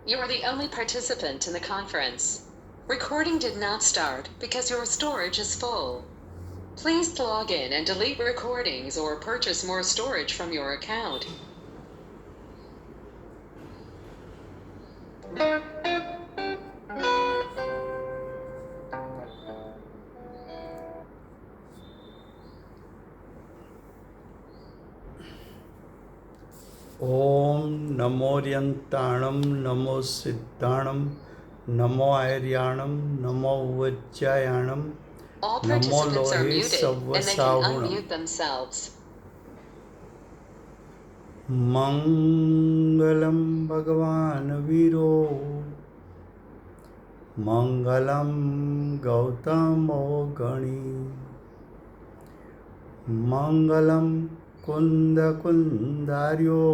You are the only participant in the conference. Recording did not start because your storage is full. Please log in and delete recordings or purchase more storage from your account. Om नमोर्यंताणं NaMo सिद्धाणं NaMo आर्याणं NaMo वज्जायाणं All NaMo participants are लोहे muted and they can सव्वसाहुणं unmute themselves. मंगलं भगवान् वीरो मंगलं गौतमो गणी मंगलं कुन्दकुन्दार्यो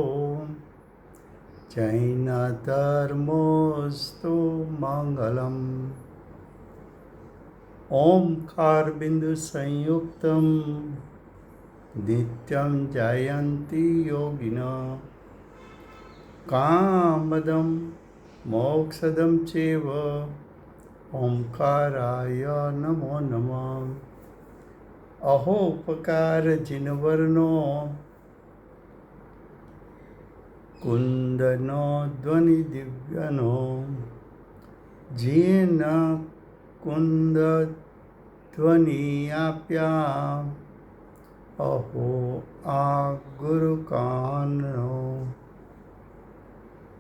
जैनधर्मोऽस्तु मंगलम् ओंकार बिंदु संयुक्तम नित्यं जयन्ति योगिनः कामदं मोक्षदं चैव ओंकाराय नमो नमः अहोपकार जिनवर्णो कुंदनो ध्वनि दिव्यनो जीन कुंद ध्वनियाप्या अहो आ गुरुकानो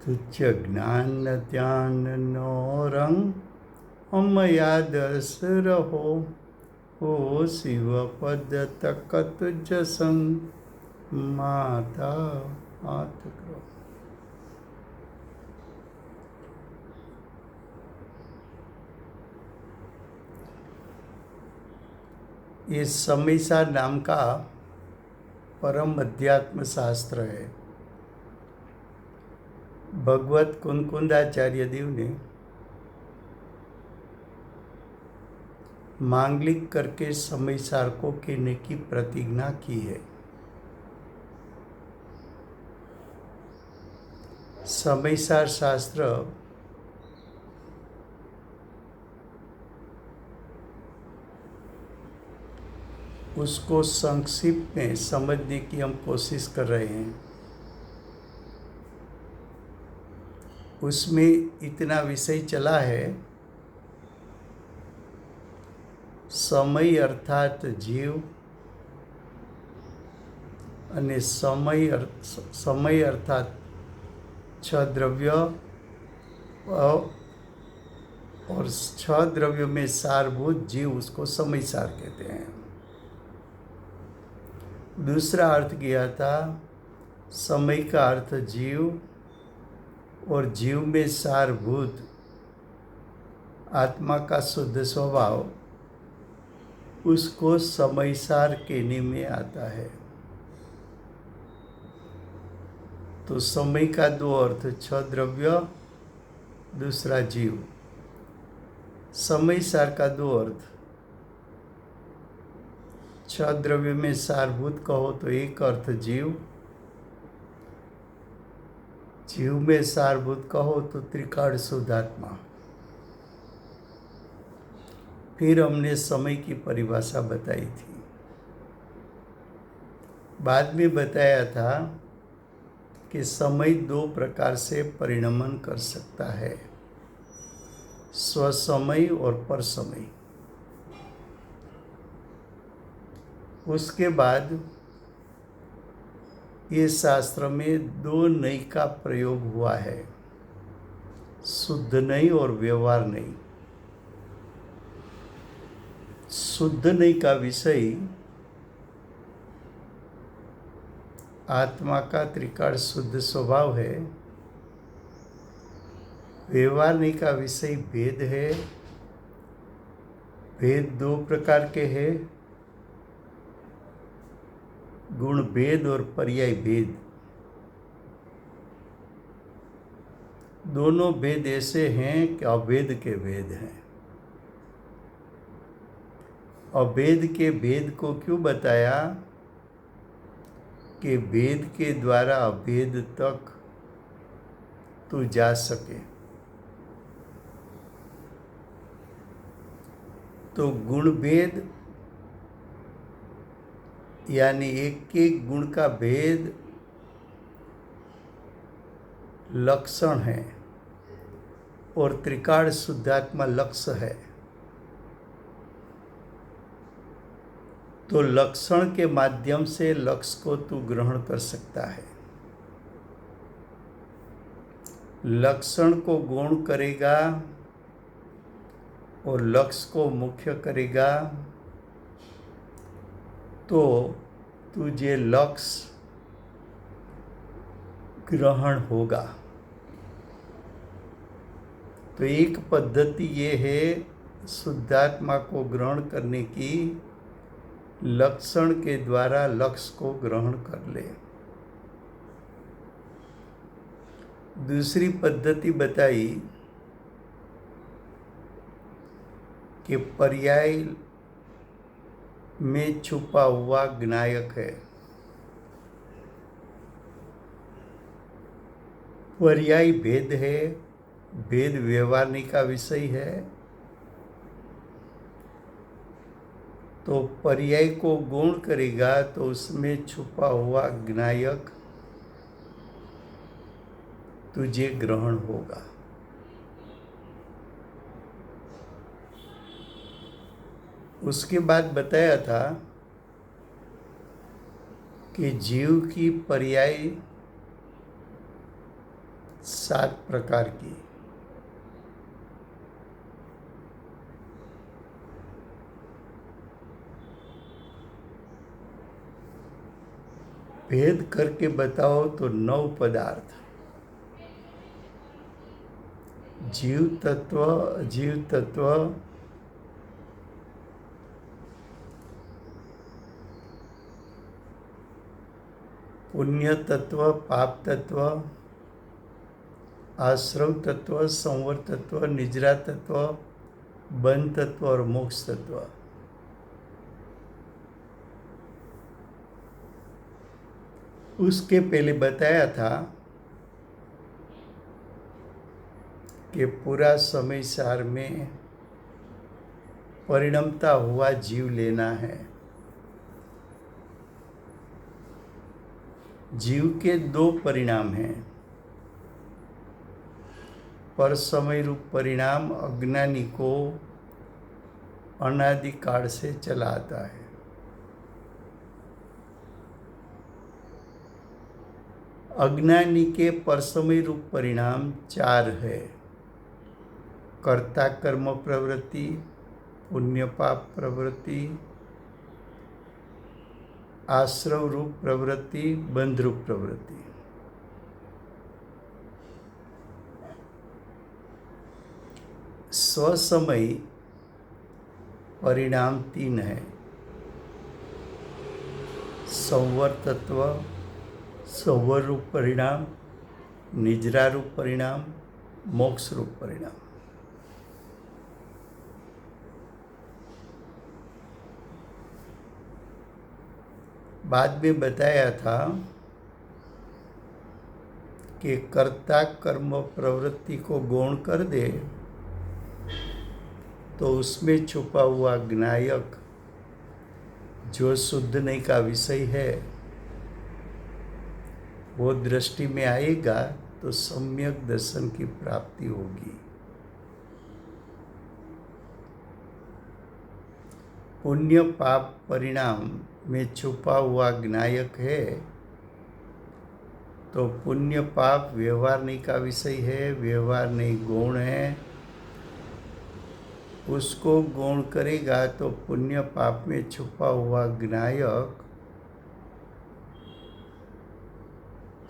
तुच्छ ज्ञान ध्यान नो रंग अमया दर्श रहो ओ शिव पद तक तुझ संग माता हाथ करो। ये समयसार नाम का परम अध्यात्म शास्त्र है। भगवत कुंकुंदाचार्य देव ने मांगलिक करके समयसार को कहने की प्रतिज्ञा की है। समयसार शास्त्र उसको संक्षिप्त में समझने की हम कोशिश कर रहे हैं। उसमें इतना विषय चला है, समय अर्थात जीव અને समय अर्थात छह द्रव्य और छह द्रव्यों में सारभूत जीव, उसको समय सार कहते हैं। दूसरा अर्थ किया था समय का अर्थ जीव और जीव में सारभूत आत्मा का शुद्ध स्वभाव, उसको समयसार कहने में आता है। तो समय का दो अर्थ, छह द्रव्य, दूसरा जीव। समयसार का दो अर्थ, छह द्रव्य में सारभूत कहो तो एक अर्थ जीव, जीव में सारभूत कहो तो त्रिकाल शुद्ध आत्मा। फिर हमने समय की परिभाषा बताई थी। बाद में बताया था कि समय दो प्रकार से परिणमन कर सकता है, स्वसमय और परसमय। उसके बाद ये शास्त्र में दो नई का प्रयोग हुआ है, शुद्ध नई और व्यवहार नई। शुद्ध नई का विषय आत्मा का त्रिकाल शुद्ध स्वभाव है। व्यवहार नई का विषय भेद है। भेद दो प्रकार के हैं, गुण भेद और पर्याय भेद। दोनों भेद ऐसे हैं कि अभेद के भेद हैं। अभेद के भेद को क्यों बताया कि भेद के द्वारा अभेद तक तू जा सके। तो गुण भेद यानी एक एक गुण का भेद लक्षण है और त्रिकाल शुद्धात्मा लक्ष्य है। तो लक्षण के माध्यम से लक्ष्य को तू ग्रहण कर सकता है। लक्षण को गौण करेगा और लक्ष्य को मुख्य करेगा तो तुझे लक्ष्य ग्रहण होगा। तो एक पद्धति ये है शुद्धात्मा को ग्रहण करने की, लक्षण के द्वारा लक्ष्य को ग्रहण कर ले। दूसरी पद्धति बताई कि पर्याय में छुपा हुआ ज्ञायक है। पर्याय भेद है, भेद व्यवहारणी का विषय है। तो पर्याय को गौण करेगा तो उसमें छुपा हुआ ज्ञायक तुझे ग्रहण होगा। उसके बाद बताया था कि जीव की पर्याय 7 प्रकार की। भेद करके बताओ तो 9 पदार्थ। जीव तत्व, अजीव तत्व, पुण्य तत्व, पाप तत्व, आश्रव तत्व, संवर तत्व, निजरा तत्व, बंध तत्व और मोक्ष तत्व। उसके पहले बताया था कि पूरा समय सार में परिणमता हुआ जीव लेना है। जीव के 2 परिणाम हैं। पर समय रूप परिणाम अज्ञानी को अनादिकाल से चला आता है। अज्ञानी के परसमय रूप परिणाम 4 है। कर्ता कर्म प्रवृत्ति, पुण्य पाप प्रवृत्ति, आश्रव रूप प्रवृत्ति, बंध रूप प्रवृत्ति। स्वसमय परिणाम 3 है। संवर तत्व, संवर रूप परिणाम, निजरा रूप परिणाम, मोक्ष रूप परिणाम। बाद में बताया था कि कर्ता कर्म प्रवृत्ति को गौण कर दे तो उसमें छुपा हुआ ज्ञायक जो शुद्धने का विषय है वो दृष्टि में आएगा तो सम्यक दर्शन की प्राप्ति होगी। पुण्य पाप परिणाम में छुपा हुआ ज्ञायक है तो पुण्य पाप व्यवहारणी का विषय है, व्यवहारणी गौण है। उसको गौण करेगा तो पुण्य पाप में छुपा हुआ ज्ञायक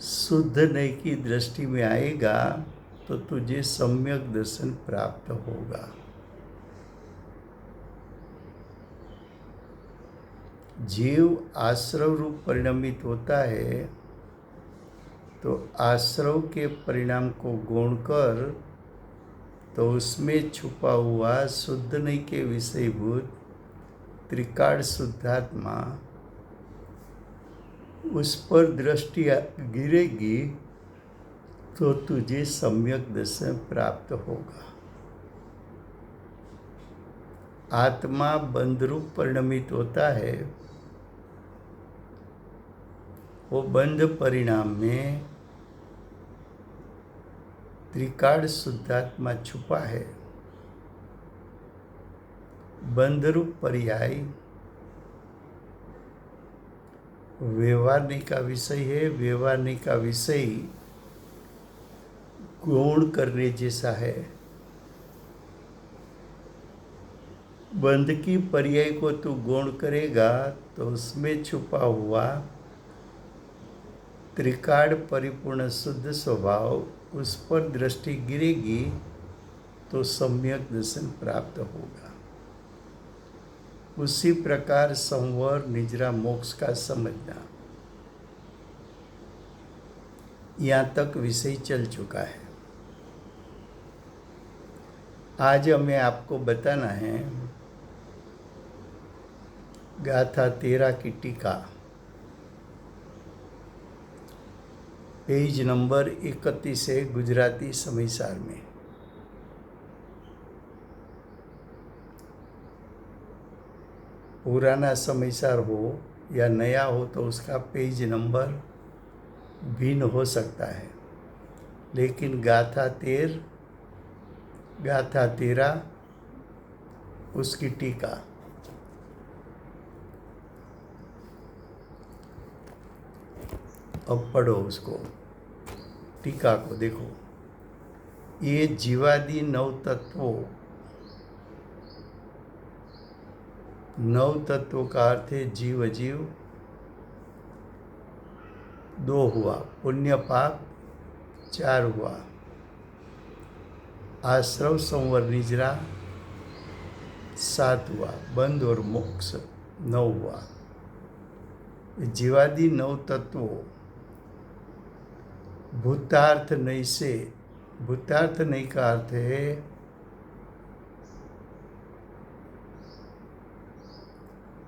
शुद्ध नहीं की दृष्टि में आएगा तो तुझे सम्यक दर्शन प्राप्त होगा। जीव आश्रव रूप परिणमित होता है तो आश्रव के परिणाम को गौण कर तो उसमें छुपा हुआ शुद्ध नहीं के विषयभूत त्रिकाल शुद्धात्मा उस पर दृष्टि गिरेगी तो तुझे सम्यक दर्शन प्राप्त होगा। आत्मा बंधरूप परिणमित होता है, वो बंध परिणाम में त्रिकाल शुद्धात्मा छुपा है। बंधरूप पर्याय व्यवहारने का विषय है। व्यवहारने का विषय गौण करने जैसा है। बंध की पर्याय को तू गौण करेगा तो उसमें छुपा हुआ त्रिकाल परिपूर्ण शुद्ध स्वभाव, उस पर दृष्टि गिरेगी तो सम्यक दर्शन प्राप्त होगा। उसी प्रकार संवर निजरा मोक्ष का समझना, यहाँ तक विषय चल चुका है। आज हमें आपको बताना है गाथा 13 की टीका, पेज नंबर 31 है गुजराती समयसार में। पुराना समयसार हो या नया हो तो उसका पेज नंबर भिन्न हो सकता है, लेकिन गाथा 13 उसकी टीका। अब पढ़ो उसको, टीका को देखो। ये जीवादि नव तत्वों का अर्थ है जीव अजीव, 2 हुआ, पुण्य पाप 4 हुआ, आश्रव संवर निजरा 7 हुआ, बंध और मोक्ष 9 हुआ। जीवादि 9 तत्वों भूतार्थ नहीं से, भूतार्थ नहीं का अर्थ है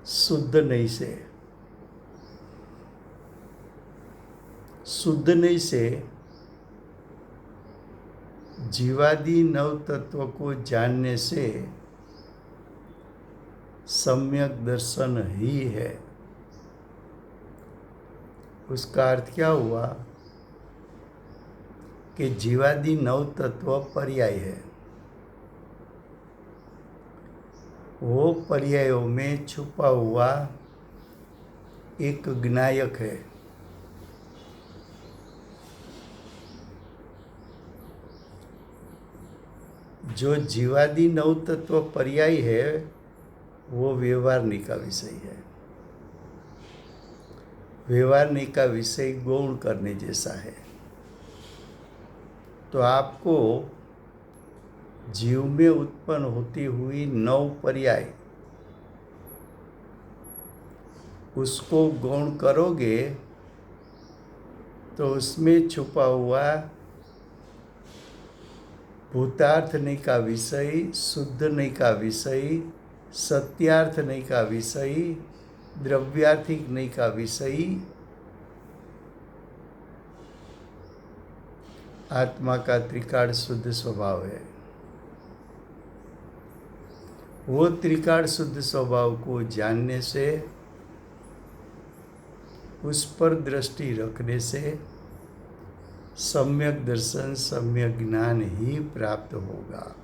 शुद्ध नहीं से। शुद्ध नहीं से जीवादि 9 तत्व को जानने से सम्यक दर्शन ही है। उसका अर्थ क्या हुआ कि जीवादि 9 तत्व पर्याय है, वो पर्यायों में छुपा हुआ एक ज्ञायक है। जो जीवादि 9 तत्व पर्याय है वो व्यवहारने का विषय है। व्यवहारने का विषय गौण करने जैसा है। तो आपको जीव में उत्पन्न होती हुई 9 पर्याय, उसको गौण करोगे तो उसमें छुपा हुआ भूतार्थ नहीं का विषय, शुद्ध नहीं का विषय, सत्यार्थ नहीं का विषय, द्रव्यार्थिक नहीं का विषय, आत्मा का त्रिकाल शुद्ध स्वभाव है। वो त्रिकाल शुद्ध स्वभाव को जानने से, उस पर दृष्टि रखने से सम्यक दर्शन, सम्यक ज्ञान ही प्राप्त होगा।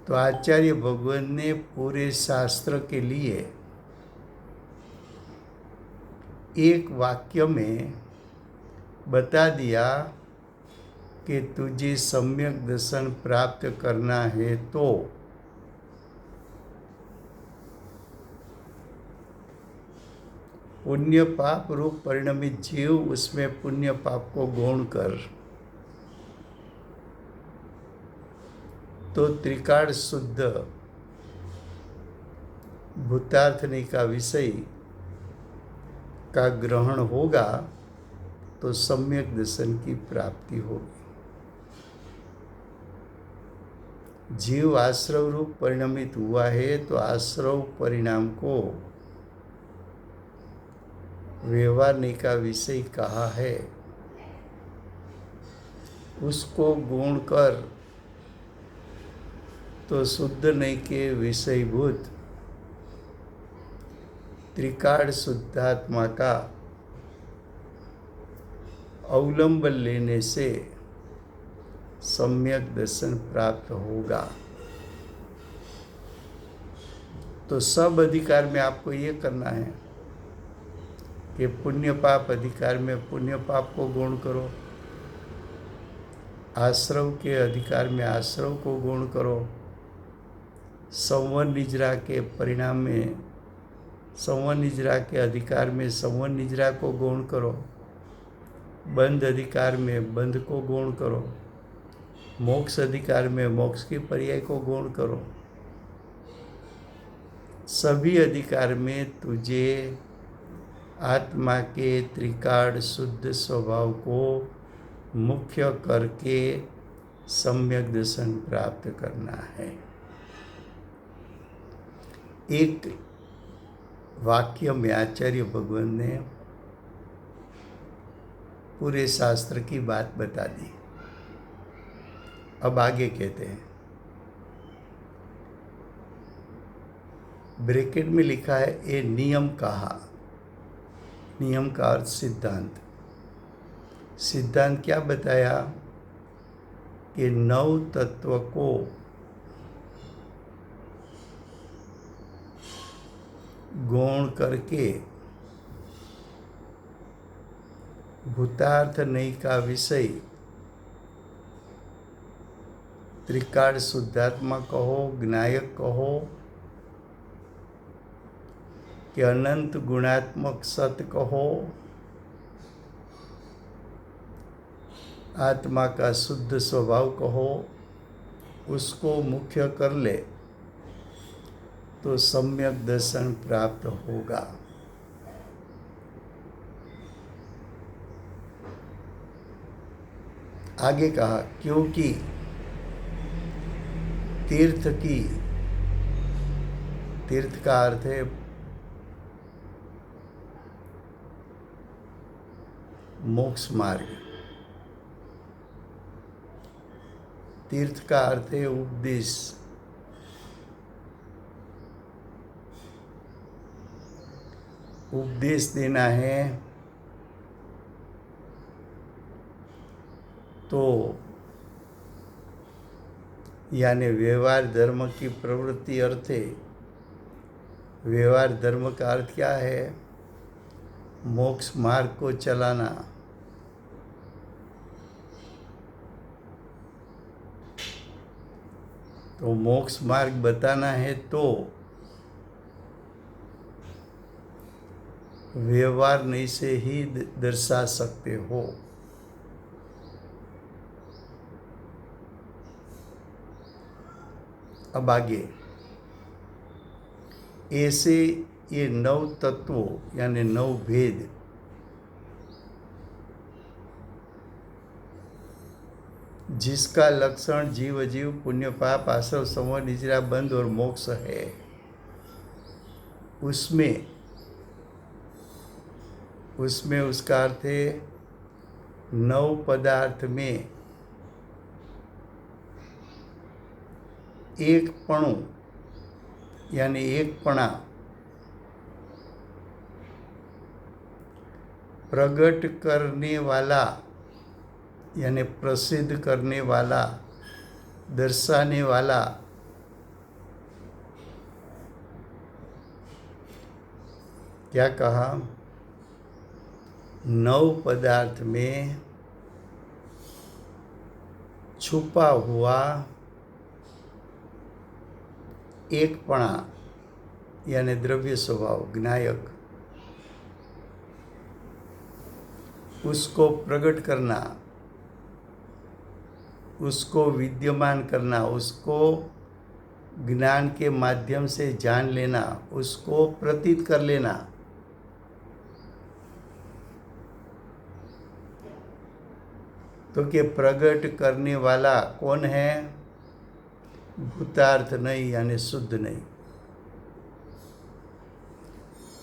तो आचार्य भगवान ने पूरे शास्त्र के लिए एक वाक्य में बता दिया कि तुझे सम्यक दर्शन प्राप्त करना है तो पुण्य पाप रूप परिणमित जीव, उसमें पुण्य पाप को गौण कर, तो त्रिकाल शुद्ध भूतार्थनी का विषय का ग्रहण होगा तो सम्यक दर्शन की प्राप्ति होगी। जीव आश्रव रूप परिणमित हुआ है तो आश्रव परिणाम को व्यवहारने का विषय कहा है। उसको गुण कर तो शुद्ध नहीं के विषयभूत त्रिकाल शुद्धात्मा का अवलंबन लेने से सम्यक दर्शन प्राप्त होगा। तो सब अधिकार में आपको ये करना है कि पुण्य पाप अधिकार में पुण्य पाप को गौण करो, आश्रव के अधिकार में आश्रव को गौण करो, संवर निजरा के परिणाम में संवर निजरा के अधिकार में संवर निजरा को गौण करो, बंध अधिकार में बंध को गौण करो, मोक्ष अधिकार में मोक्ष के पर्याय को गौण करो। सभी अधिकार में तुझे आत्मा के त्रिकाल शुद्ध स्वभाव को मुख्य करके सम्यक दर्शन प्राप्त करना है। एक वाक्य में आचार्य भगवान ने पूरे शास्त्र की बात बता दी। अब आगे कहते हैं, ब्रैकेट में लिखा है ये नियम कहा। नियम का अर्थ सिद्धांत। सिद्धांत क्या बताया कि 9 तत्व को गौण करके भूतार्थ नहीं का विषय त्रिकाल शुद्धात्मा कहो, ज्ञायक कहो कि अनंत गुणात्मक सत कहो, आत्मा का शुद्ध स्वभाव कहो, उसको मुख्य कर ले तो सम्यक दर्शन प्राप्त होगा। आगे कहा क्योंकि तीर्थ का अर्थ है मोक्ष मार्ग। तीर्थ का अर्थ है उपदेश। उपदेश देना है तो यानी व्यवहार धर्म की प्रवृत्ति अर्थ है। व्यवहार धर्म का अर्थ क्या है? मोक्ष मार्ग को चलाना। तो मोक्ष मार्ग बताना है तो व्यवहार नहीं से ही दर्शा सकते हो। अब आगे ऐसे ये 9 तत्वों यानी 9 भेद जिसका लक्षण जीव जीव पुण्य पाप आश्रव संवर निजरा बंध और मोक्ष है, उसमें उसका अर्थ है 9 पदार्थ में एक पणु यानी एक पणा प्रकट करने वाला यानी प्रसिद्ध करने वाला, दर्शाने वाला, क्या कहा? 9 पदार्थ में छुपा हुआ एकपणा यानी द्रव्य स्वभाव ज्ञायक, उसको प्रकट करना, उसको विद्यमान करना, उसको ज्ञान के माध्यम से जान लेना, उसको प्रतीत कर लेना। तो कि प्रकट करने वाला कौन है? भूतार्थ नहीं यानी शुद्ध नहीं।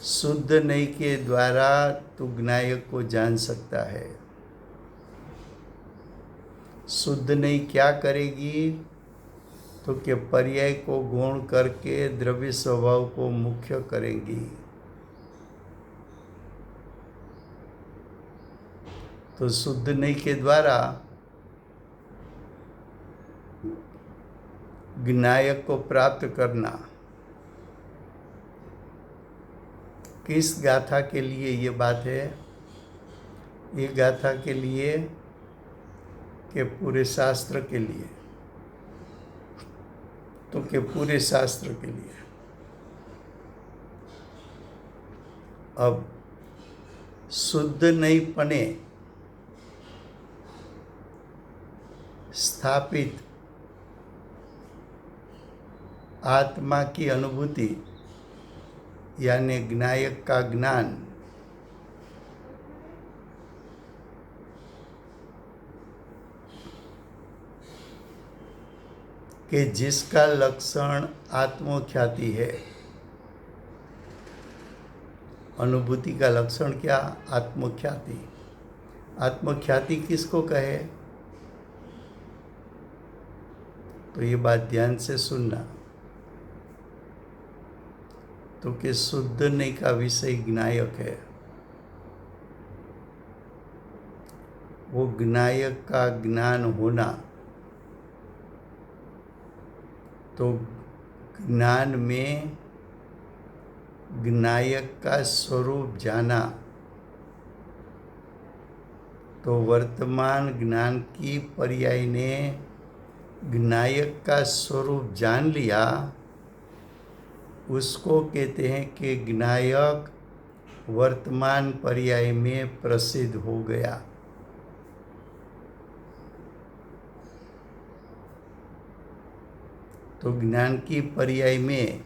शुद्ध नहीं के द्वारा तू ज्ञायक को जान सकता है। शुद्ध नहीं क्या करेगी? तो कि पर्याय को गौण करके द्रव्य स्वभाव को मुख्य करेंगी। तो शुद्ध नहीं के द्वारा ज्ञायक को प्राप्त करना, किस गाथा के लिए ये बात है? ये गाथा के लिए कि पूरे शास्त्र के लिए, तो कि पूरे शास्त्र के लिए। अब शुद्ध नहीं पने स्थापित आत्मा की अनुभूति यानी ज्ञायक का ज्ञान कि जिसका लक्षण आत्मख्याति है। अनुभूति का लक्षण क्या? आत्मख्याति। आत्मख्याति किसको कहे? तो ये बात ध्यान से सुनना। तो कि शुद्ध नहीं का विषय ज्ञायक है, वो ज्ञायक का ज्ञान होना, तो ज्ञान में ज्ञायक का स्वरूप जाना, तो वर्तमान ज्ञान की पर्याय ने ज्ञायक का स्वरूप जान लिया, उसको कहते हैं कि ज्ञायक वर्तमान पर्याय में प्रसिद्ध हो गया। तो ज्ञान की पर्याय में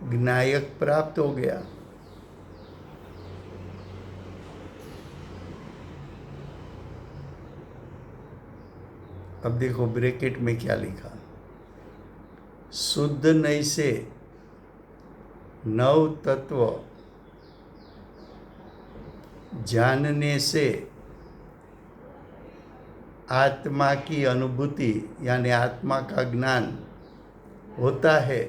ज्ञायक प्राप्त हो गया। अब देखो ब्रैकेट में क्या लिखा, शुद्ध नहीं से नव तत्व जानने से आत्मा की अनुभूति यानी आत्मा का ज्ञान होता है।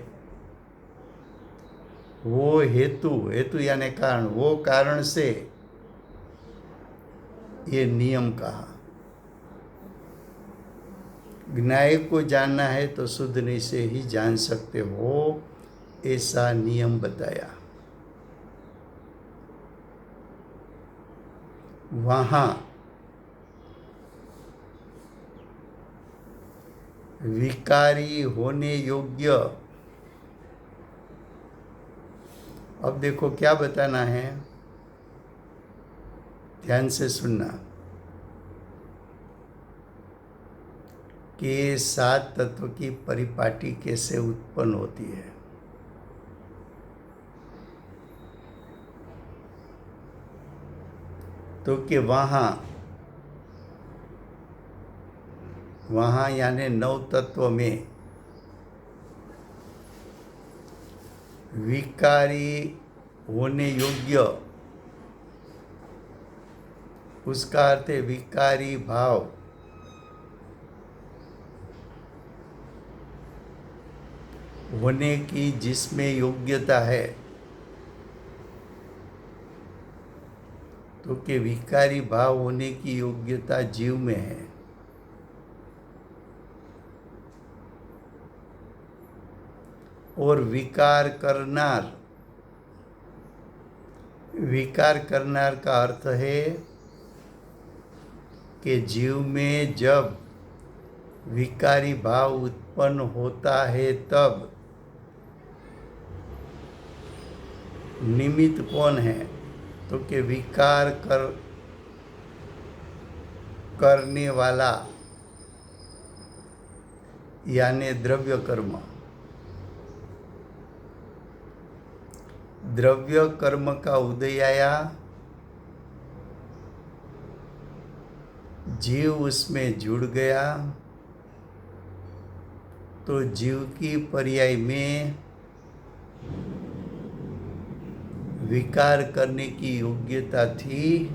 वो हेतु यानी कारण, वो कारण से ये नियम कहा। ज्ञायक को जानना है तो शुद्ध नहीं से ही जान सकते हो, ऐसा नियम बताया। वहाँ विकारी होने योग्य, अब देखो क्या बताना है, ध्यान से सुनना, कि 7 तत्व की परिपाटी कैसे उत्पन्न होती है। तो कि वहाँ यानी 9 तत्व में विकारी होने योग्य, उसका अर्थ है विकारी भाव, होने की जिसमें योग्यता है। तो कि विकारी भाव होने की योग्यता जीव में है। और विकार करनार का अर्थ है कि जीव में जब विकारी भाव उत्पन्न होता है तब निमित्त कौन है? तो कि विकार करने वाला यानी द्रव्य कर्म। द्रव्य कर्म का उदय आया, जीव उसमें जुड़ गया, तो जीव की पर्याय में विकार करने की योग्यता थी,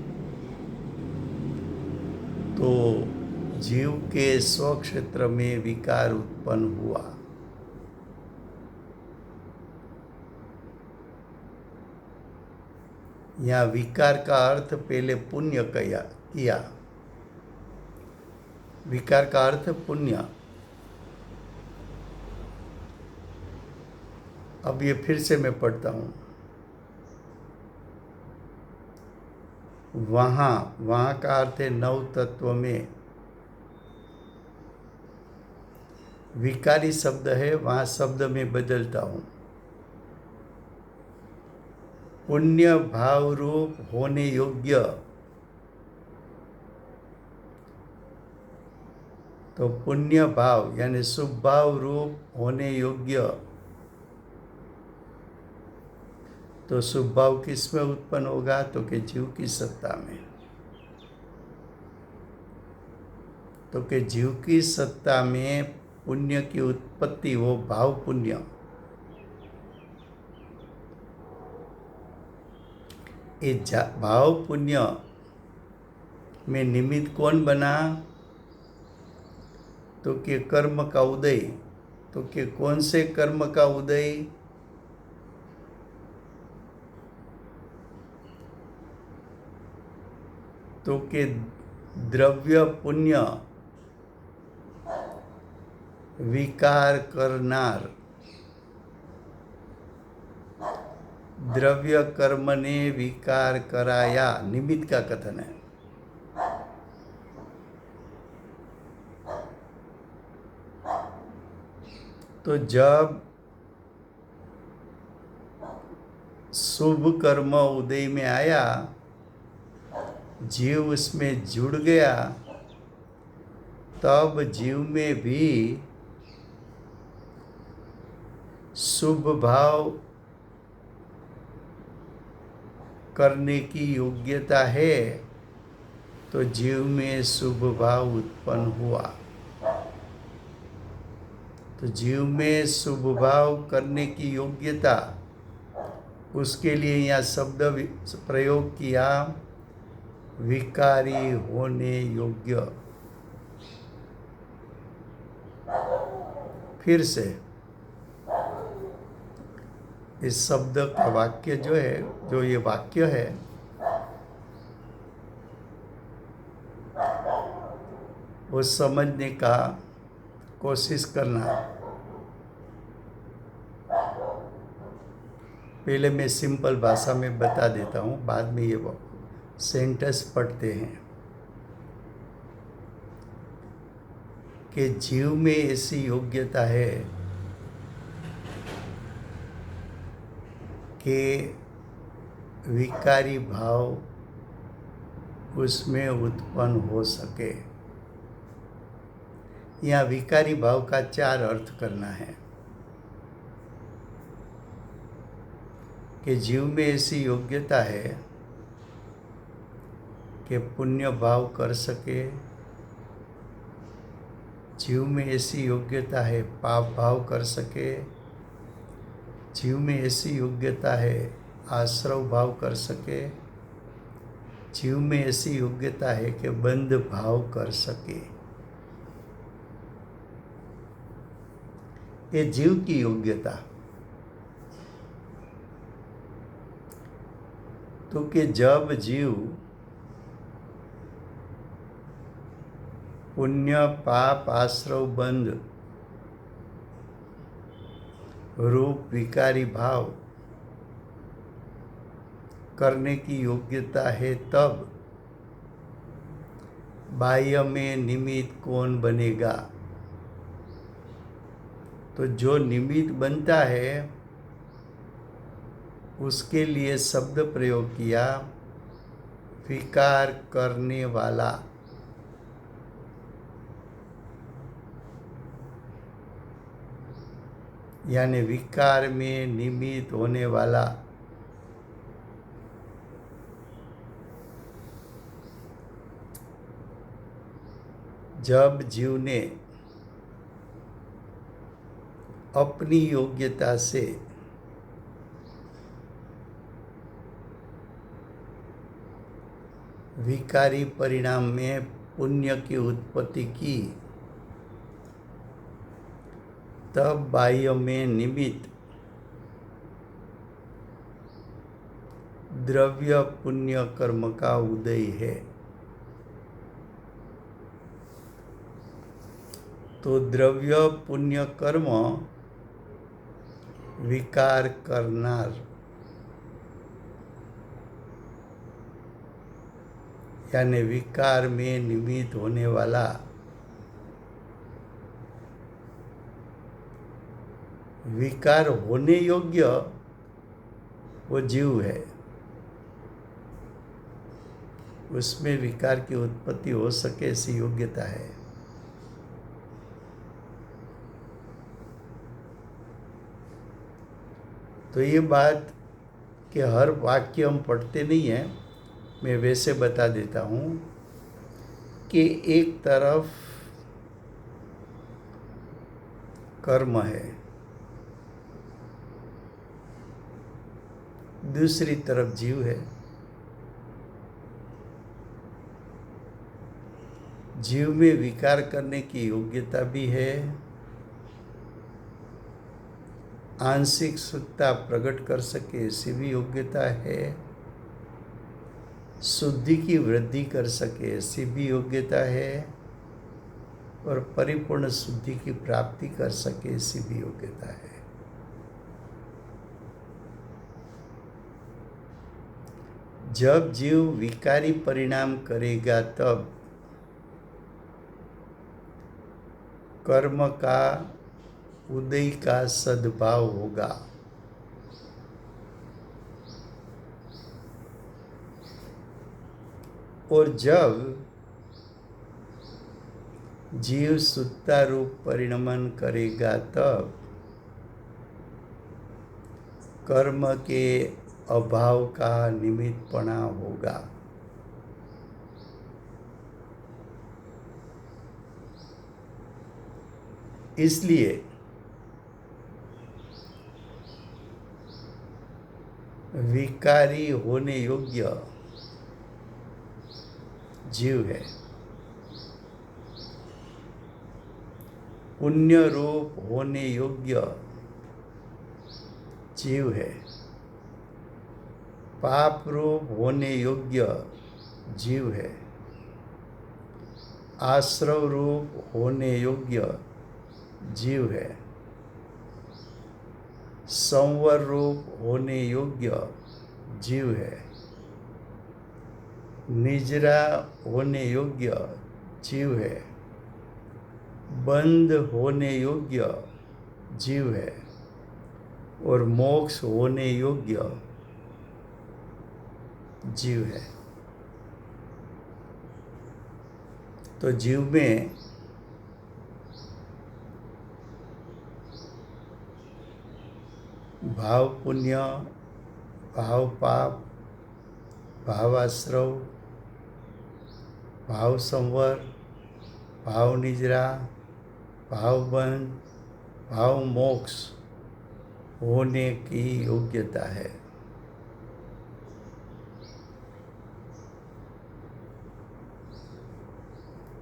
तो जीव के स्वक्षेत्र में विकार उत्पन्न हुआ। यहाँ विकार का अर्थ पहले पुण्य किया। विकार का अर्थ पुण्य। अब ये फिर से मैं पढ़ता हूँ। वहाँ का अर्थ है नव तत्व में। विकारी शब्द है, वहाँ शब्द में बदलता हूँ। पुण्य भाव रूप होने योग्य, तो पुण्य भाव यानी शुभ भाव रूप होने योग्य, तो शुभ भाव किस में उत्पन्न होगा? तो कि जीव की सत्ता में। तो कि जीव की सत्ता में पुण्य की उत्पत्ति, वो भाव पुण्य। ये भाव पुण्य में निमित्त कौन बना? तो कि कर्म का उदय। तो कि कौन से कर्म का उदय? तो कि द्रव्य पुण्य विकार करनार, द्रव्य कर्म ने विकार कराया, निमित्त का कथन है। तो जब शुभ कर्म उदय में आया, जीव उसमें जुड़ गया, तब जीव में भी शुभ भाव करने की योग्यता है। तो जीव में शुभ भाव उत्पन्न हुआ। तो जीव में शुभ भाव करने की योग्यता, उसके लिए यहाँ शब्द प्रयोग किया, विकारी होने योग्य। फिर से इस शब्द का वाक्य जो है, जो ये वाक्य है, वो समझने का कोशिश करना। पहले मैं सिंपल भाषा में बता देता हूँ, बाद में ये सेंटेंस पढ़ते हैं कि जीव में ऐसी योग्यता है कि विकारी भाव उसमें उत्पन्न हो सके। यहाँ विकारी भाव का 4 अर्थ करना है कि जीव में ऐसी योग्यता है कि पुण्य भाव कर सके, जीव में ऐसी योग्यता है पाप भाव कर सके, जीव में ऐसी योग्यता है आश्रव भाव कर सके, जीव में ऐसी योग्यता है कि बंध भाव कर सके। ये जीव की योग्यता। तो कि जब जीव पुण्य पाप आश्रव बंध रूप विकारी भाव करने की योग्यता है, तब बाह्य में निमित्त कौन बनेगा? तो जो निमित्त बनता है उसके लिए शब्द प्रयोग किया, विकार करने वाला। यानी विकार में निमित्त होने वाला। जब जीव ने अपनी योग्यता से विकारी परिणाम में पुण्य की उत्पत्ति की, तब बाह्य में निमित्त द्रव्य पुण्य कर्म का उदय है। तो द्रव्य पुण्य कर्म विकार करनार यानी विकार में निमित्त होने वाला विकार होने योग्य वो जीव है। उसमें विकार की उत्पत्ति हो सके ऐसी योग्यता है। तो ये बात कि हर वाक्य हम पढ़ते नहीं हैं, मैं वैसे बता देता हूँ कि एक तरफ कर्म है, दूसरी तरफ जीव है। जीव में विकार करने की योग्यता भी है, आंशिक सुखता प्रकट कर सके ऐसी भी योग्यता है, शुद्धि की वृद्धि कर सके ऐसी भी योग्यता है, और परिपूर्ण शुद्धि की प्राप्ति कर सके ऐसी भी योग्यता है। जब जीव विकारी परिणाम करेगा तब कर्म का उदय का सद्भाव होगा। और जब जीव शुद्धता रूप परिणमन करेगा तब कर्म के अभाव का निमित्तपणा होगा। इसलिए विकारी होने योग्य जीव है, पुण्य रूप होने योग्य जीव है, पाप रूप होने योग्य जीव है, आश्रव रूप होने योग्य जीव है, संवर रूप होने योग्य जीव है, निजरा होने योग्य जीव है, बंध होने योग्य जीव है, और मोक्ष होने योग्य जीव है। तो जीव में भाव पुण्य, भाव पाप, भावाश्रव, भाव संवर, भाव निजरा, भाव बंध, भाव मोक्ष होने की योग्यता है।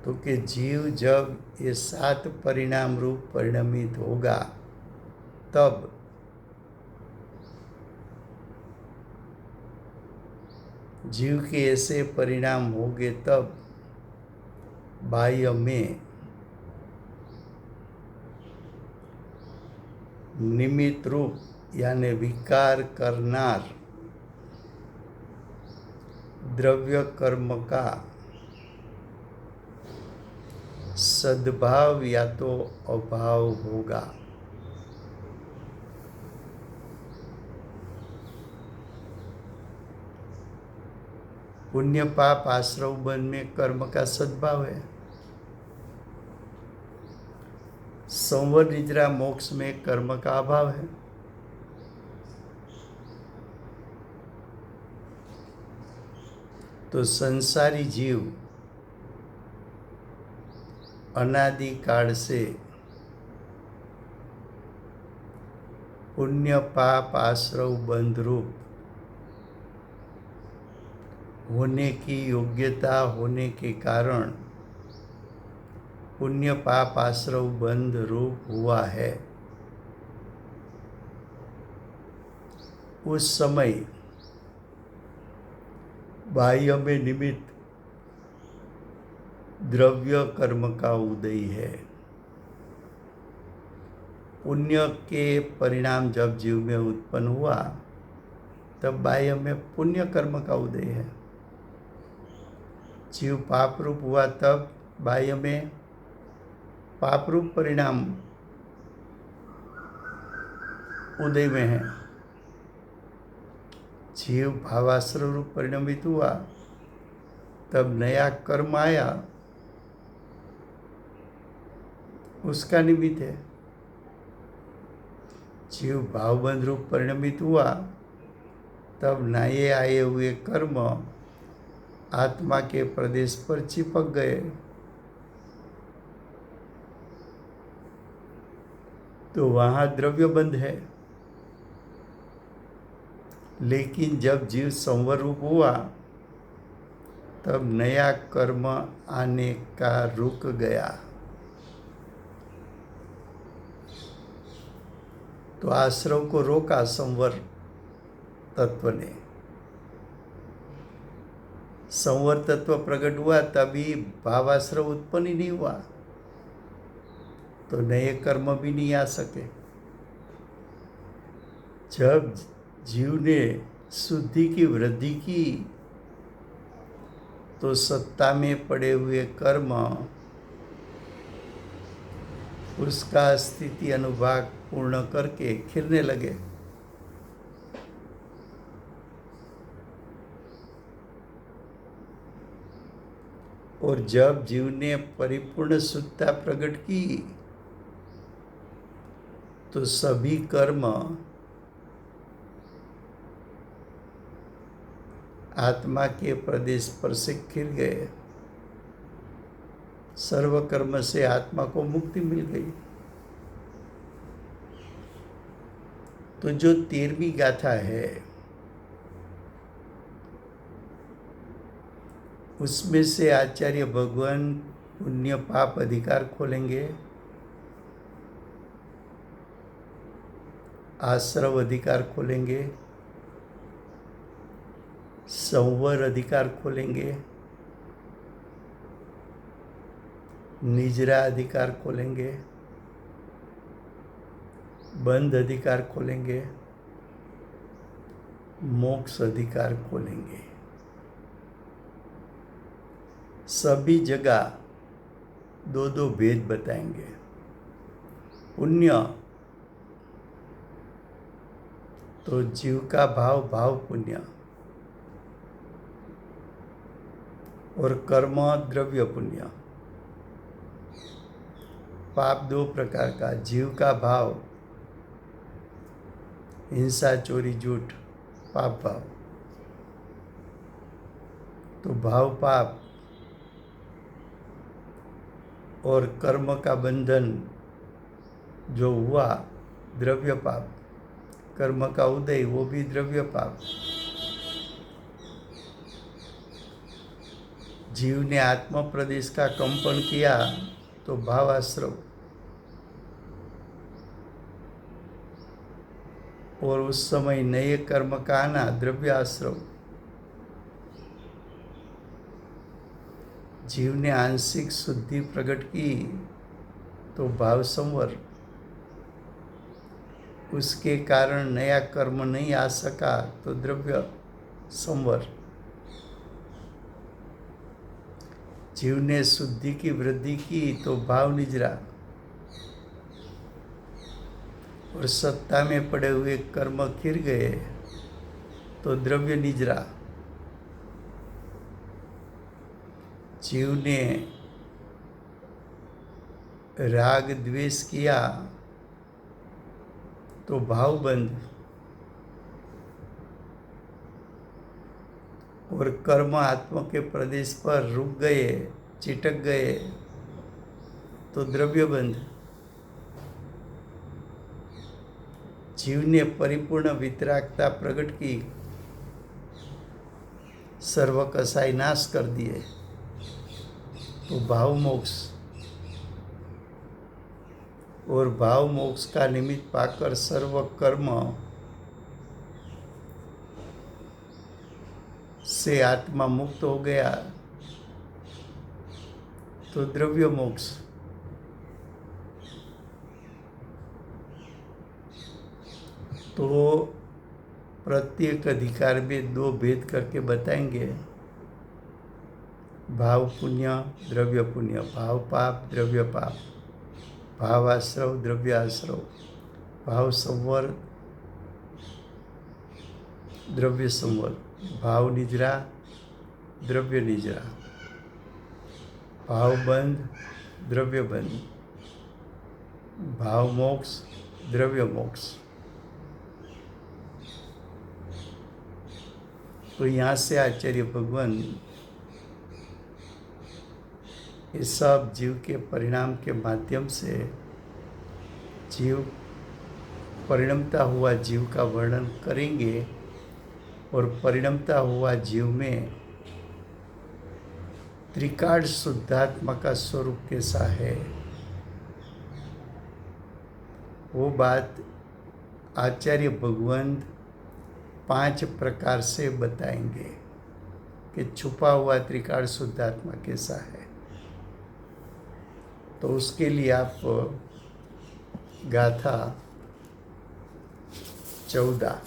तो कि जीव जब ये 7 परिणाम रूप परिणमित होगा तब जीव के ऐसे परिणाम होंगे तब बाह्य में निमित्त रूप यानी विकार करनार द्रव्य कर्म का सद्भाव या तो अभाव होगा। पुण्य पाप आश्रव बंध में कर्म का सद्भाव है, संवर निद्रा मोक्ष में कर्म का अभाव है। तो संसारी जीव अनादि काल से पुण्य पाप आश्रव बंध रूप होने की योग्यता होने के कारण पुण्य पाप आश्रव बंध रूप हुआ है, उस समय बाह्य में निमित्त द्रव्य कर्म का उदय है। पुण्य के परिणाम जब जीव में उत्पन्न हुआ तब बाह्य में पुण्य कर्म का उदय है। जीव पाप रूप हुआ तब बाह्य में पाप रूप परिणाम उदय में है। जीव भावाश्रव रूप परिणमित हुआ तब नया कर्म आया, उसका निमित्त है। जीव भावबंध रूप परिणमित हुआ तब नए आए हुए कर्म आत्मा के प्रदेश पर चिपक गए, तो वहाँ द्रव्य बंध है। लेकिन जब जीव संवर रूप हुआ तब नया कर्म आने का रुक गया, तो आश्रव को रोका संवर तत्व ने। संवर तत्व प्रकट हुआ तभी भावाश्रव उत्पन्न ही नहीं हुआ, तो नए कर्म भी नहीं आ सके। जब जीव ने शुद्धि की वृद्धि की तो सत्ता में पड़े हुए कर्म उसका स्थिति अनुभाग पूर्ण करके खिलने लगे। और जब जीव ने परिपूर्ण शुद्धता प्रकट की तो सभी कर्म आत्मा के प्रदेश पर से खिल गए। सर्व कर्म से आत्मा को मुक्ति मिल गई। तो जो 13वीं गाथा है उसमें से आचार्य भगवान पुण्य पाप अधिकार खोलेंगे, आश्रव अधिकार खोलेंगे, संवर अधिकार खोलेंगे, निजरा अधिकार खोलेंगे, बंध अधिकार खोलेंगे, मोक्ष अधिकार खोलेंगे। सभी जगह दो दो भेद बताएंगे। पुण्य तो जीव का भाव भाव पुण्य, और कर्म द्रव्य पुण्य। पाप दो प्रकार का, जीव का भाव हिंसा चोरी झूठ पाप भाव, तो भाव पाप, और कर्म का बंधन जो हुआ द्रव्य पाप, कर्म का उदय वो भी द्रव्य पाप। जीव ने आत्म प्रदेश का कंपन किया तो भावाश्रव, और उस समय नए कर्म का आना द्रव्य आश्रव। जीव ने आंशिक शुद्धि प्रकट की तो भाव संवर, उसके कारण नया कर्म नहीं आ सका तो द्रव्य संवर। जीव ने शुद्धि की वृद्धि की तो भाव निजरा, और सत्ता में पड़े हुए कर्म खिर गए तो द्रव्य निजरा। जीव ने राग द्वेष किया तो भाव बंध, और कर्म आत्मा के प्रदेश पर रुक गए चिटक गए तो द्रव्य बंध। जीव ने परिपूर्ण वितरागता प्रकट की, सर्व कसाई नाश कर दिए तो भाव मोक्ष। और भाव मोक्ष का निमित्त पाकर सर्व कर्म से आत्मा मुक्त हो गया तो द्रव्य मोक्ष। तो प्रत्येक अधिकार में दो भेद करके बताएंगे, भाव पुण्य द्रव्य पुण्य, भाव पाप द्रव्य पाप, भाव आश्रव द्रव्य आश्रव, भाव संवर द्रव्य संवर, भाव निजरा द्रव्य निजरा, भाव बंध द्रव्य बंध, भाव मोक्ष द्रव्य मोक्ष। तो यहाँ से आचार्य भगवान ये सब जीव के परिणाम के माध्यम से जीव परिणमता हुआ जीव का वर्णन करेंगे और परिणमता हुआ जीव में त्रिकाल शुद्धात्मा का स्वरूप कैसा है वो बात आचार्य भगवान 5 प्रकार से बताएंगे कि छुपा हुआ त्रिकाल शुद्धात्मा कैसा है। तो उसके लिए आप गाथा 14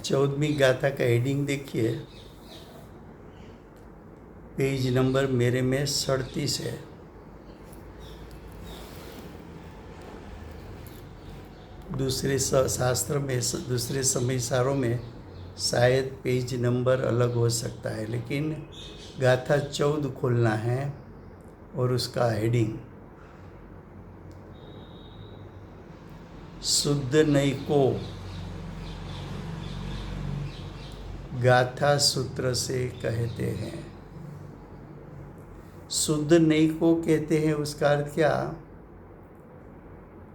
14वीं गाथा का हेडिंग देखिए, पेज नंबर मेरे में 37 है। दूसरे शास्त्र में दूसरे समयसारों में शायद पेज नंबर अलग हो सकता है, लेकिन गाथा 14 खोलना है और उसका हेडिंग शुद्ध नैको गाथा सूत्र से कहते हैं। शुद्ध नैको कहते हैं, उसका अर्थ क्या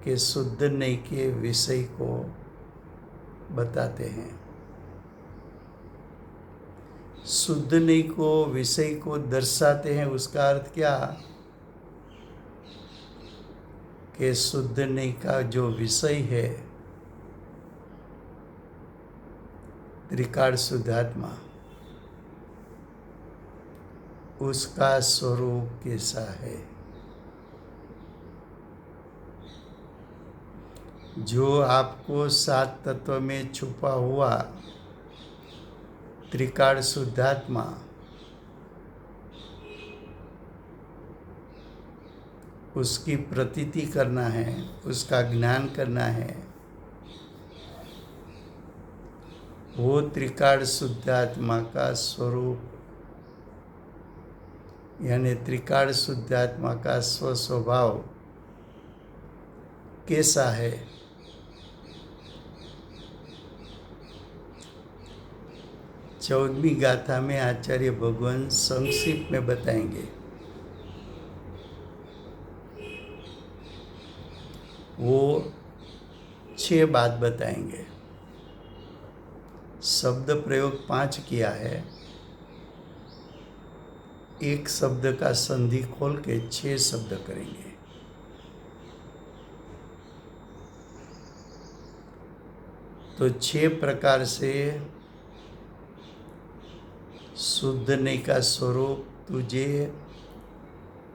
कि शुद्ध नई के विषय को बताते हैं। शुद्ध नई को विषय को दर्शाते हैं, उसका अर्थ क्या कि शुद्ध नई का जो विषय है त्रिकाल शुद्धात्मा, उसका स्वरूप कैसा है। जो आपको 7 तत्व में छुपा हुआ त्रिकाल शुद्धात्मा उसकी प्रतीति करना है, उसका ज्ञान करना है, वो त्रिकाल शुद्धात्मा का स्वरूप यानी त्रिकाल शुद्धात्मा का स्वस्वभाव कैसा है। चौदहवीं गाथा में आचार्य भगवान संक्षिप्त में बताएंगे। वो 6 बात बताएंगे। शब्द प्रयोग 5 किया है, एक शब्द का संधि खोल के 6 शब्द करेंगे। तो 6 प्रकार से शुद्ध ने का स्वरूप तुझे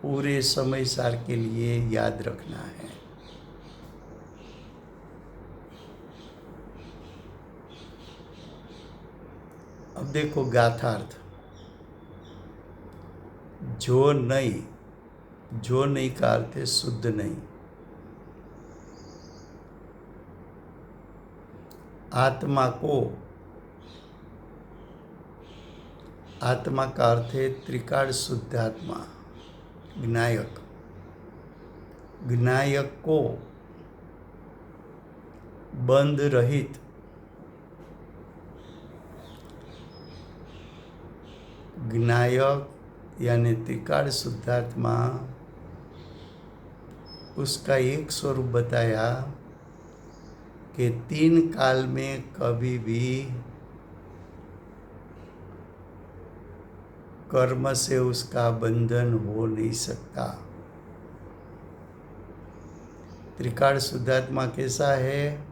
पूरे समय सार के लिए याद रखना है। अब देखो गाथार्थ, जो नहीं का अर्थ है शुद्ध नहीं। आत्मा का अर्थ है त्रिकाल शुद्धात्मा, ज्ञायक को बंध रहित, ज्ञायक यानी त्रिकाल शुद्धात्मा उसका एक स्वरूप बताया कि 3 काल में कभी भी कर्म से उसका बंधन हो नहीं सकता। त्रिकाल शुद्धात्मा कैसा है?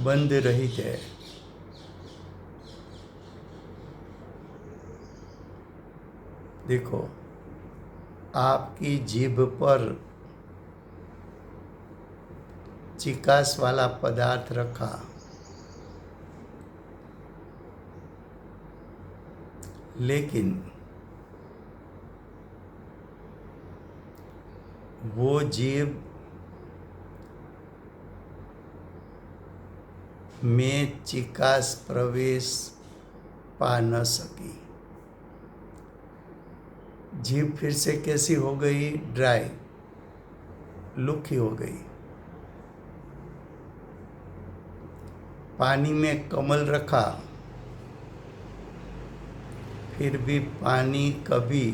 बंध रहित है। देखो, आपकी जीभ पर चिकास वाला पदार्थ रखा, लेकिन वो जीभ में चिकास प्रवेश पा न सकी। जीभ फिर से कैसी हो गई? ड्राई, लुकी हो गई। पानी में कमल रखा, फिर भी पानी कभी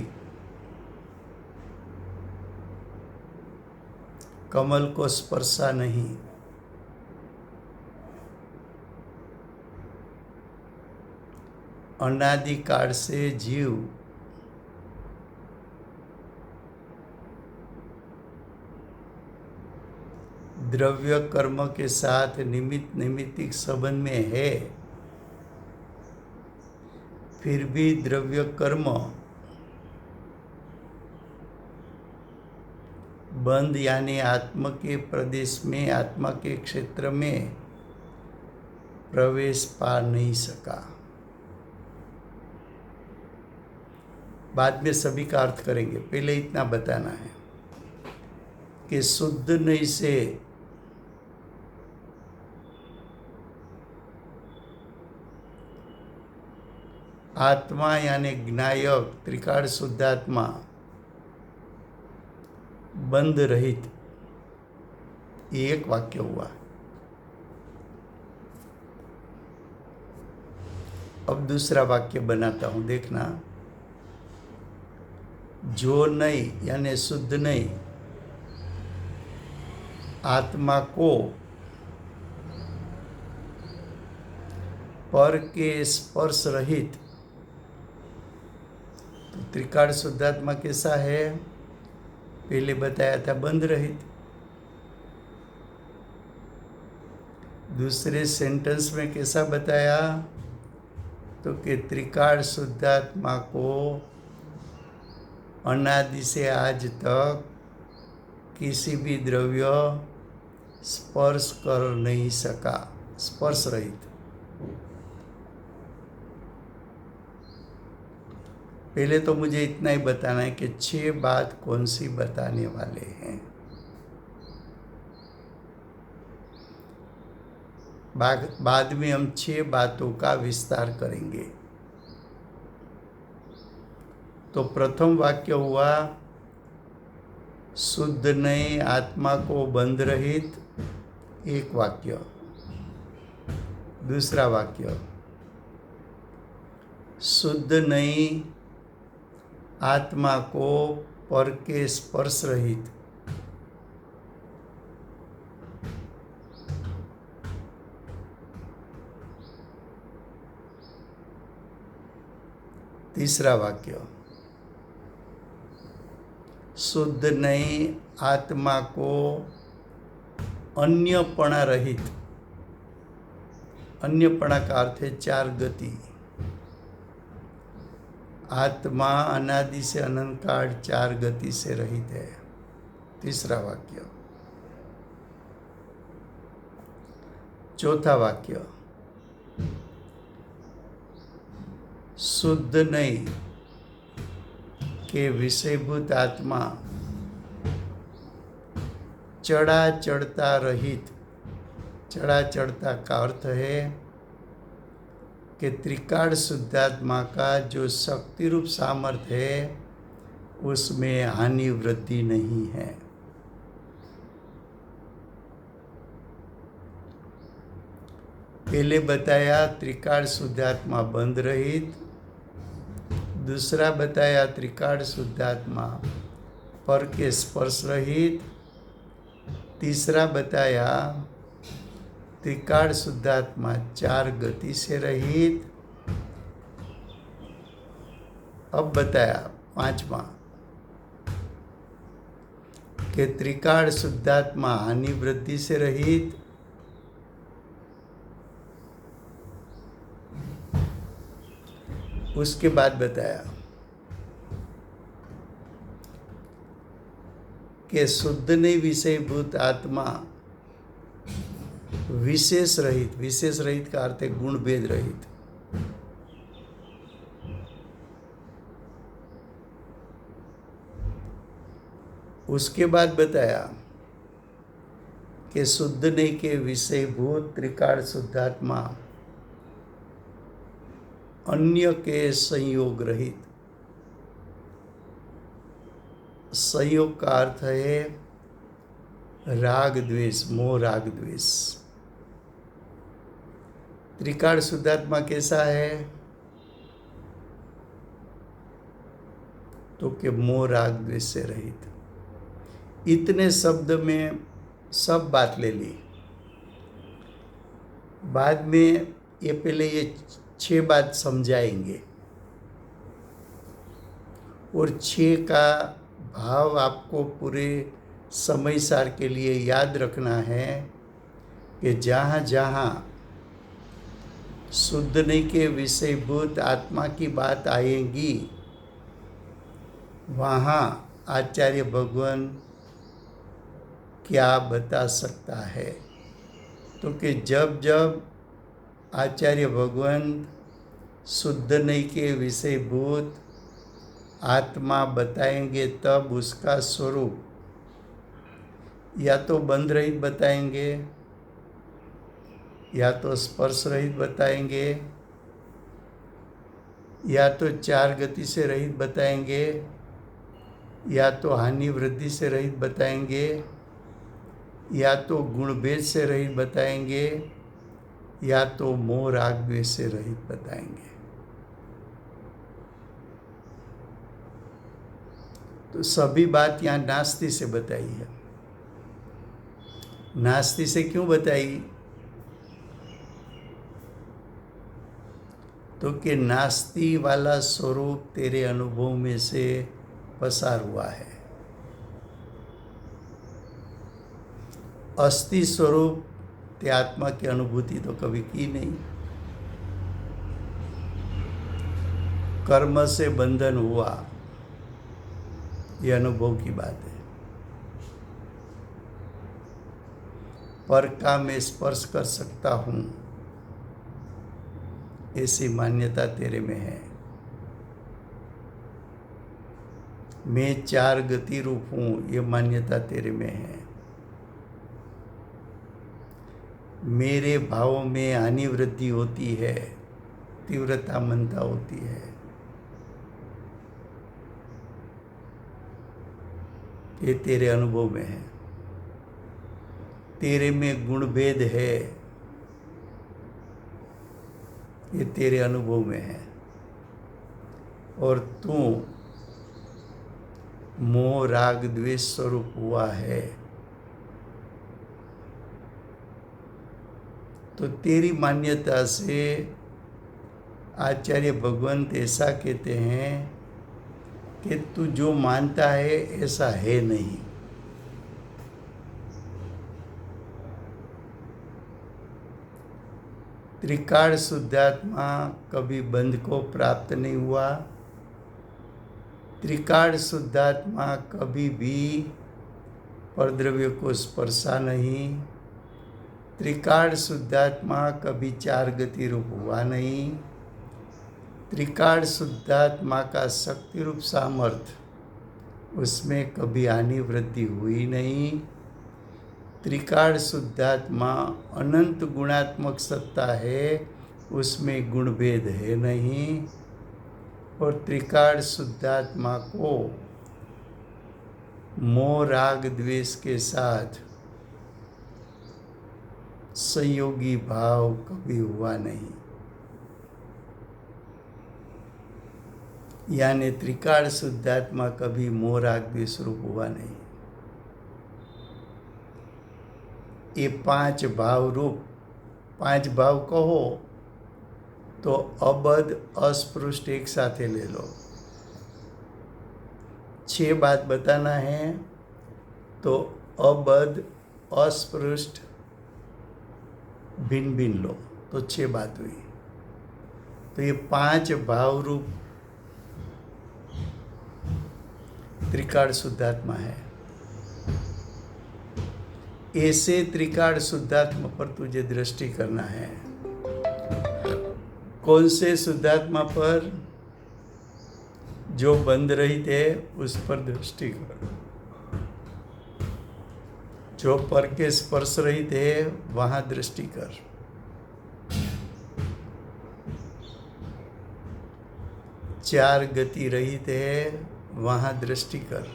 कमल को स्पर्शा नहीं। अनादिकाल से जीव द्रव्य कर्म के साथ निमित्तिक संबंध में है, फिर भी द्रव्य कर्म बंध यानी आत्मा के प्रदेश में, आत्मा के क्षेत्र में प्रवेश पा नहीं सका। बाद में सभी का अर्थ करेंगे, पहले इतना बताना है कि शुद्ध नहीं से आत्मा यानी ज्ञायक त्रिकाल शुद्धात्मा बंध रहित, ये एक वाक्य हुआ। अब दूसरा वाक्य बनाता हूं, देखना। जो नहीं यानी शुद्ध नहीं आत्मा को पर के स्पर्श रहित, तो त्रिकाल शुद्धात्मा कैसा है? पहले बताया था बंध रहित। दूसरे सेंटेंस में कैसा बताया? तो कि त्रिकाल शुद्धात्मा को अनादि से आज तक किसी भी द्रव्य स्पर्श कर नहीं सका, स्पर्श रहित। पहले तो मुझे इतना ही बताना है कि 6 बात कौन सी बताने वाले हैं। बाद में हम 6 बातों का विस्तार करेंगे। तो प्रथम वाक्य हुआ शुद्ध नहीं आत्मा को बंध रहित, एक वाक्य। दूसरा वाक्य शुद्ध नहीं आत्मा को पर के स्पर्श रहित। तीसरा वाक्य शुद्ध नहीं आत्मा को अन्यपणा रहित। अन्यपणा का अर्थ है 4 गति। आत्मा अनादि से अनंत काल 4 गति से रहित है। तीसरा वाक्य। चौथा वाक्य शुद्ध नहीं के विषयभूत आत्मा चढ़ा चढ़ता रहित। चढ़ा चढ़ता का अर्थ है कि त्रिकाल शुद्धात्मा का जो शक्ति रूप सामर्थ्य है उसमें हानि वृद्धि नहीं है। पहले बताया त्रिकाल शुद्धात्मा बंध रहित। दूसरा बताया त्रिकाल शुद्धात्मा पर के स्पर्श रहित। तीसरा बताया त्रिकाल शुद्धात्मा चार गति से रहित। अब बताया पांचवा कि त्रिकाल शुद्धात्मा हानि वृद्धि से रहित। उसके बाद बताया कि शुद्ध नहीं विषयभूत आत्मा विशेष रहित। विशेष रहित का अर्थ है गुण भेद रहित। उसके बाद बताया कि शुद्ध नहीं के विषयभूत त्रिकाल शुद्धात्मा अन्य के संयोग रहित। संयोग का अर्थ है राग द्वेष, मोह राग द्वेष। त्रिकाल शुद्धात्मा कैसा है? तो कि मोह राग द्वेष से रहित। इतने शब्द में सब बात ले ली। बाद में ये पहले ये 6 बात समझाएंगे और 6 का भाव आपको पूरे समय सार के लिए याद रखना है कि जहाँ जहाँ शुद्ध नहीं के विषयभूत आत्मा की बात आएगी वहाँ आचार्य भगवान क्या बता सकता है। तो कि जब जब आचार्य भगवान शुद्ध नहीं के विषयभूत आत्मा बताएंगे तब उसका स्वरूप या तो बंध रहित बताएंगे, या तो स्पर्श रहित बताएंगे, या तो चार गति से रहित बताएंगे, या तो हानि वृद्धि से रहित बताएंगे, या तो गुण भेद से रहित बताएंगे, या तो मोह राग द्वेष से रहित बताएंगे। तो सभी बात यहाँ नास्ति से बताई है। नास्ति से क्यों बताई? तो कि नास्ति वाला स्वरूप तेरे अनुभव में से पसार हुआ है। अस्थि स्वरूप ते आत्मा की अनुभूति तो कभी की नहीं। कर्म से बंधन हुआ, ये अनुभव की बात है। पर का मैं स्पर्श कर सकता हूँ, ऐसी मान्यता तेरे में है। मैं चार गति रूप हूँ, ये मान्यता तेरे में है। मेरे भावों में हानि वृद्धि होती है, तीव्रता मनता होती है, ये तेरे अनुभव में है। तेरे में गुण भेद है, ये तेरे अनुभव में है। और तू मोह राग द्वेष स्वरूप हुआ है। तो तेरी मान्यता से आचार्य भगवंत ऐसा कहते हैं कि तू जो मानता है ऐसा है नहीं। त्रिकाल शुद्धात्मा कभी बंध को प्राप्त नहीं हुआ। त्रिकाल शुद्धात्मा कभी भी परद्रव्य को स्पर्शा नहीं। त्रिकाल शुद्धात्मा कभी चार गति रूप हुआ नहीं। त्रिकाल शुद्धात्मा का शक्ति रूप सामर्थ्य, उसमें कभी हानि वृद्धि हुई नहीं। त्रिकाल शुद्धात्मा अनंत गुणात्मक सत्ता है, उसमें गुण भेद है नहीं। और त्रिकाल शुद्धात्मा को मोह राग द्वेष के साथ संयोगी भाव कभी हुआ नहीं। यानी त्रिकाल शुद्धात्मा कभी मोह राग द्वेष रूप हुआ नहीं। ये 5 भाव रूप, 5 भाव कहो तो अबध अस्पृष्ट एक साथे ले लो। 6 बात बताना है तो अबध अस्पृष्ट भिन्न भिन्न लो तो 6 बात हुई। तो ये 5 भाव रूप त्रिकाल शुद्धात्मा है। ऐसे त्रिकाल शुद्धात्मा पर तुझे दृष्टि करना है। कौन से शुद्धात्मा पर? जो बंध रहित है उस पर दृष्टि कर। जो पर के स्पर्श रहित है वहां दृष्टि कर। चार गति रहित है वहां दृष्टि कर।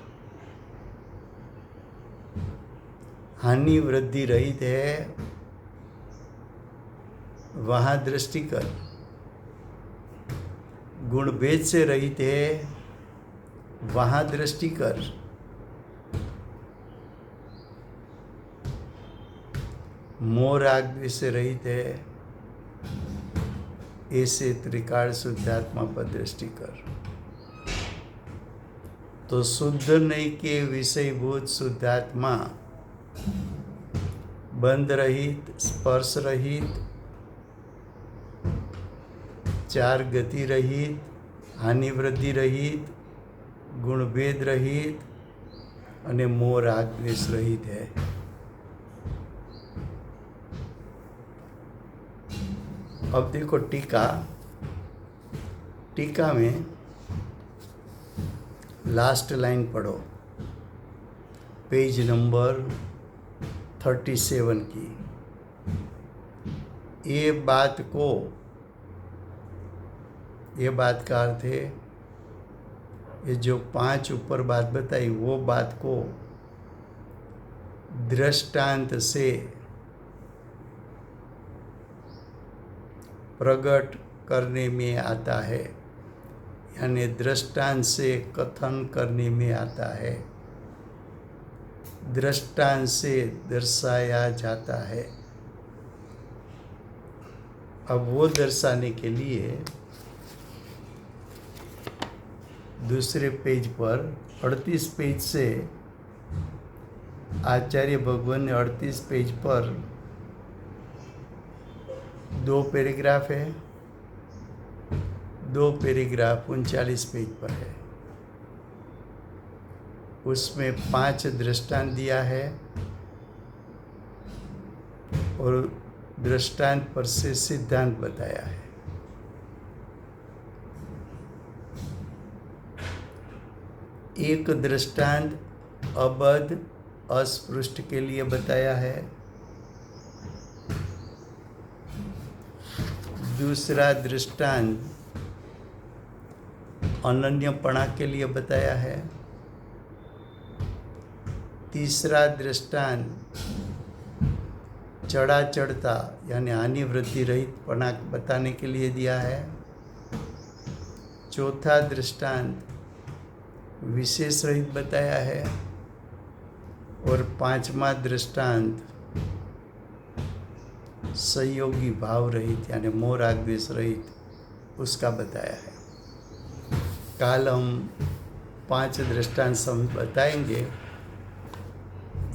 हानि वृद्धि रहित है वहां दृष्टि कर। गुण भेद से रहित है वहां दृष्टि कर। मोह राग द्वेष से रहित है ऐसे त्रिकाल शुद्धात्मा पर दृष्टि कर। तो शुद्ध नहीं के विषयभूत शुद्धात्मा बंध रहित, स्पर्श रहित, चार गति रहित, हानि वृद्धि रहित, गुणभेद रहित અને મોહ રાગ દ્વેષ रहित है। अब देखो टीका। टीका में लास्ट लाइन पढ़ो, पेज नंबर 37 की। ये बात का अर्थ है, ये जो 5 ऊपर बात बताई वो बात को दृष्टांत से प्रकट करने में आता है, यानी दृष्टांत से कथन करने में आता है, दृष्टांत से दर्शाया जाता है। अब वो दर्शाने के लिए दूसरे पेज पर 38 पेज से आचार्य भगवान ने 38 पेज पर 2 पैराग्राफ है, 2 पैराग्राफ 39 पेज पर है। उसमें 5 दृष्टांत दिया है और दृष्टांत पर से सिद्धांत बताया है। एक दृष्टांत अबध अस्पृष्ट के लिए बताया है, दूसरा दृष्टांत अनन्यपणा के लिए बताया है, तीसरा दृष्टांत चढ़ा चढ़ता यानी हानि वृद्धि रहित पना बताने के लिए दिया है, चौथा दृष्टांत विशेष रहित बताया है और 5वां दृष्टांत संयोगी भाव रहित यानी मोह राग द्वेष रहित उसका बताया है। कल हम 5 दृष्टांत बताएंगे।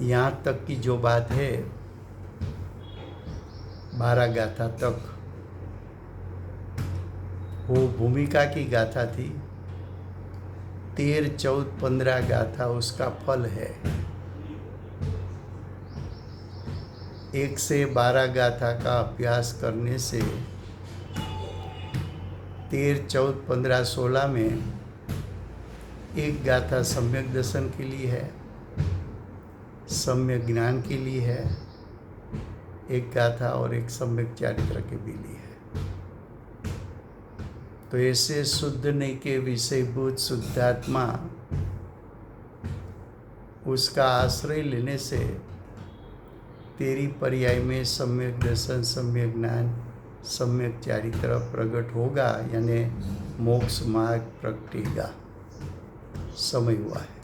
यहाँ तक की जो बात है 12 गाथा तक वो भूमिका की गाथा थी। 13, 14, 15 गाथा उसका फल है। 1 से 12 गाथा का अभ्यास करने से 13, 14, 15, 16 में एक गाथा सम्यक दर्शन के लिए है, सम्यक ज्ञान के लिए है, एक गाथा और एक सम्यक चारित्र के भी लिए है। तो ऐसे शुद्ध नहीं के विषयभूत शुद्धात्मा उसका आश्रय लेने से तेरी पर्याय में सम्यक दर्शन, सम्यक ज्ञान, सम्यक चारित्र प्रगट होगा, यानी मोक्ष मार्ग प्रगटेगा। समय हुआ है।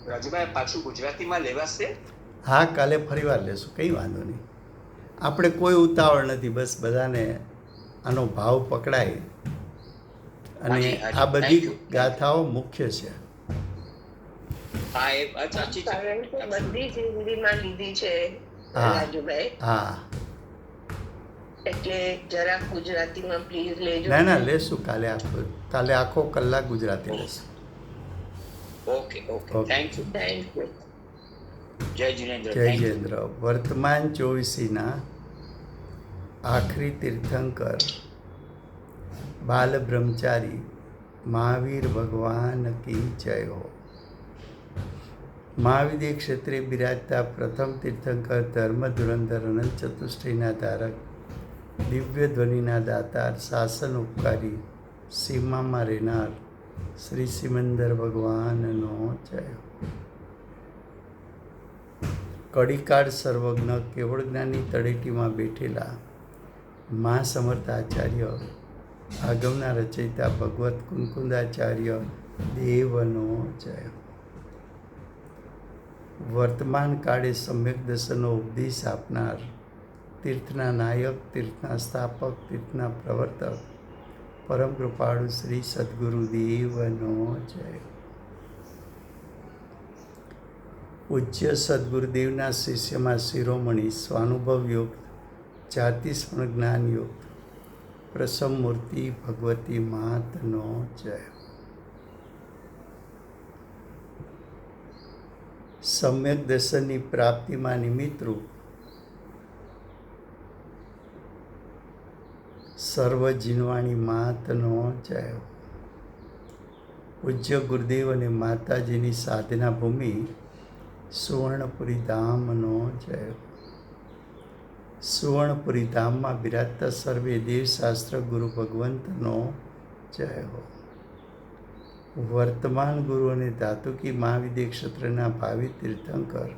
રાજુભાઈ પાછું ગુજરાતીમાં લેવાશે? હા, કાલે ફરીવાર લેશું, કંઈ વાંધો નહીં. આપણે કોઈ ઉતાવળ નથી, બસ બધાને આનો ભાવ પકડાય. અને હાજી, હાજી. આ બધી Thank you. ગાથાઓ મુખ્ય છે. હા, એ વાત સાચી છે. કારણ કે બધી જ હિન્દીમાં લીધી છે હા. રાજુભાઈ, હા, એટલે જરાક ગુજરાતીમાં પ્લીઝ લેજો. ના લેશું કાલે આખો કલાક ગુજરાતી લેશું. Okay okay, Okay. Thank you. Thank you. જય જીનેન્દ્ર. જય Thank you. જયેન્દ્ર. વર્તમાન 24ના આખરી તીર્થંકર બાલ બ્રહ્મચારી મહાવીર ભગવાન કી જય હો. મહાવિદ્ય ક્ષેત્રે બિરાજતા પ્રથમ તીર્થંકર ધર્મ ધુરંધર અનંત ચતુષ્ટયના ધારક દિવ્ય ધ્વનિના દાતાર શાસન ઉપકારી સીમામાં રહેનાર શ્રી સિમંદર ભગવાનનો જય. કડીકાળ સર્વજ્ઞ કેવળ જ્ઞાની તળેટીમાં બેઠેલા મા સમર્થ આચાર્ય આગમના રચયિતા ભગવત કુંકુંદાચાર્ય દેવનો જય. વર્તમાન કાળે સમ્યક દર્શનનો ઉપદેશ આપનાર તીર્થના નાયક, તીર્થના સ્થાપક, તીર્થના પ્રવર્તક પરમ કૃપાળુ શ્રી સદગુરુ દેવનો જય. પૂજ્ય સદગુરુદેવના શિષ્યમાં શિરોમણી સ્વાનુભવ યુક્ત જાતિસ્મરણ જ્ઞાન યુક્ત પ્રસમ મૂર્તિ ભગવતી માતનો જય. સમ્યક દર્શનની પ્રાપ્તિમાં નિમિત્તરૂપ સર્વ જીનવાણી માતનો જય. પૂજ્ય ગુરુદેવ અને માતાજીની સાધના ભૂમિ સુવર્ણપુરી ધામનો જય. સુવર્ણપુરી ધામમાં બિરાજતા સર્વે દેવશાસ્ત્ર ગુરુ ભગવંતનો જય હો. વર્તમાન ગુરુ અને ધાતુકી મહાવિદ્ય ક્ષેત્રના ભાવિ તીર્થંકર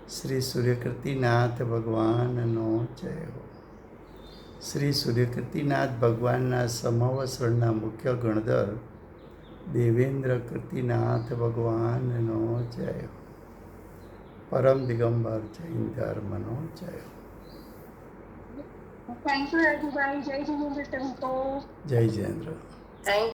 શ્રી સૂર્યકીર્તિનાથ ભગવાનનો જય હો. શ્રી સૂર્યકીર્તિનાથ ભગવાનના સમવસરણના મુખ્ય ગણધર દેવેન્દ્ર કીર્તિનાથ ભગવાનનો જય હો. પરમ દિગંબર જૈન ધર્મનો જય હો. Thank you Rajubhai. જય જીનેન્દ્ર ટેમ્પલ. જય જયેન્દ્ર. થેન્ક